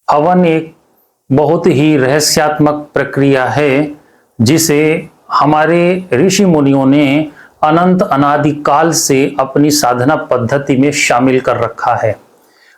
हवन एक बहुत ही रहस्यात्मक प्रक्रिया है जिसे हमारे ऋषि मुनियों ने अनंत अनादि काल से अपनी साधना पद्धति में शामिल कर रखा है।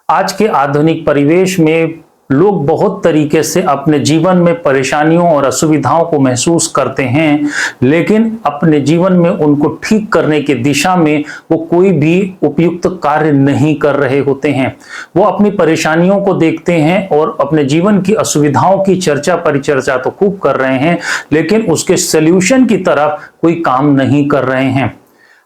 आज के आधुनिक परिवेश में लोग बहुत तरीके से अपने जीवन में परेशानियों और असुविधाओं को महसूस करते हैं, लेकिन अपने जीवन में उनको ठीक करने की दिशा में वो कोई भी उपयुक्त कार्य नहीं कर रहे होते हैं। वो अपनी परेशानियों को देखते हैं और अपने जीवन की असुविधाओं की चर्चा परिचर्चा तो खूब कर रहे हैं, लेकिन उसके सल्यूशन की तरफ कोई काम नहीं कर रहे हैं।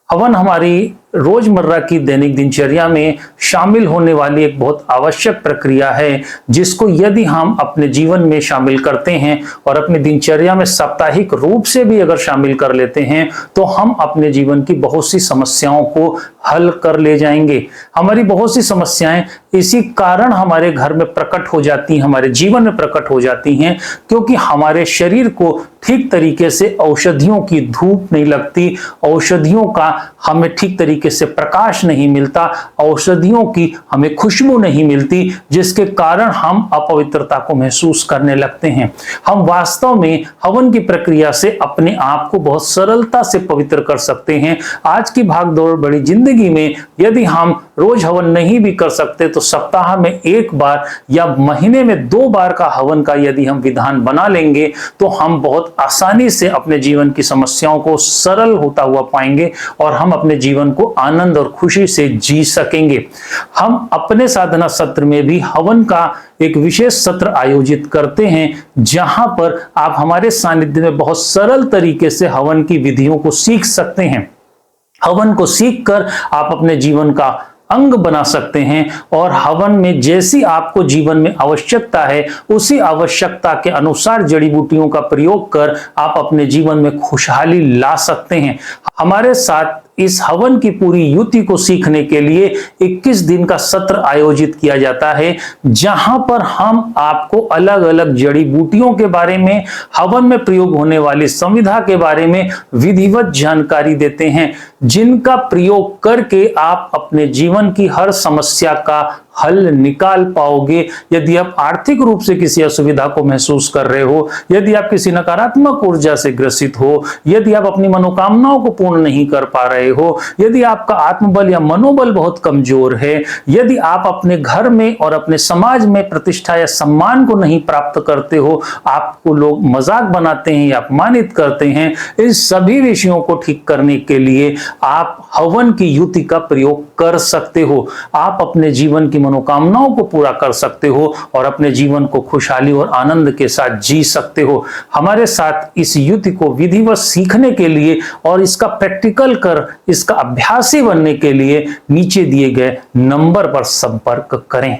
हवन हमारी रोजमर्रा की दैनिक दिनचर्या में शामिल होने वाली एक बहुत आवश्यक प्रक्रिया है, जिसको यदि हम अपने जीवन में शामिल करते हैं और अपनी दिनचर्या में साप्ताहिक रूप से भी अगर शामिल कर लेते हैं तो हम अपने जीवन की बहुत सी समस्याओं को हल कर ले जाएंगे। हमारी बहुत सी समस्याएं इसी कारण हमारे घर में प्रकट हो जाती हैं, हमारे जीवन में प्रकट हो जाती हैं, क्योंकि हमारे शरीर को ठीक तरीके से औषधियों की धूप नहीं लगती, औषधियों का हमें ठीक तरीके से प्रकाश नहीं मिलता, औषधियों की हमें खुशबू नहीं मिलती, जिसके कारण हम अपवित्रता को महसूस करने लगते हैं। हम वास्तव में हवन की प्रक्रिया से अपने आप को बहुत सरलता से पवित्र कर सकते हैं। आज की भागदौड़ बड़ी जिंदगी में यदि हम रोज हवन नहीं भी कर सकते तो सप्ताह में एक बार या महीने में 2 बार का हवन का यदि हम विधान बना लेंगे तो हम बहुत आसानी से अपने जीवन की समस्याओं को सरल होता हुआ पाएंगे और हम अपने जीवन को आनंद और खुशी से जी सकेंगे। हम अपने साधना सत्र में भी हवन का एक विशेष सत्र आयोजित करते हैं, जहां पर आप हमारे सानिध्य में बहुत सरल तरीके से हवन की विधियों को सीख सकते हैं। हवन को सीखकर आप अपने जीवन का अंग बना सकते हैं और हवन में जैसी आपको जीवन में आवश्यकता है उसी आवश्यकता के अनुसार जड़ी बूटियों का प्रयोग कर आप अपने जीवन में खुशहाली ला सकते हैं। हमारे साथ इस हवन की पूरी युति को सीखने के लिए 21 दिन का सत्र आयोजित किया जाता है, जहां पर हम आपको अलग अलग जड़ी बूटियों के बारे में, हवन में प्रयोग होने वाली संविधा के बारे में विधिवत जानकारी देते हैं, जिनका प्रयोग करके आप अपने जीवन की हर समस्या का हल निकाल पाओगे। यदि आप आर्थिक रूप से किसी असुविधा को महसूस कर रहे हो, यदि आप किसी नकारात्मक ऊर्जा से ग्रसित हो, यदि आप अपनी मनोकामनाओं को पूर्ण नहीं कर पा रहे हो, यदि आपका आत्मबल या मनोबल बहुत कमजोर है, यदि आप अपने घर में और अपने समाज में प्रतिष्ठा या सम्मान को नहीं प्राप्त करते हो, आपको लोग मजाक बनाते हैं या अपमानित करते हैं, इन सभी विषयों को ठीक करने के लिए आप हवन की युति का प्रयोग कर सकते हो। आप अपने जीवन की मनोकामनाओं को पूरा कर सकते हो और अपने जीवन को खुशहाली और आनंद के साथ जी सकते हो। हमारे साथ इस युति को विधिवत सीखने के लिए और इसका प्रैक्टिकल कर इसका अभ्यासी बनने के लिए नीचे दिए गए नंबर पर संपर्क करें।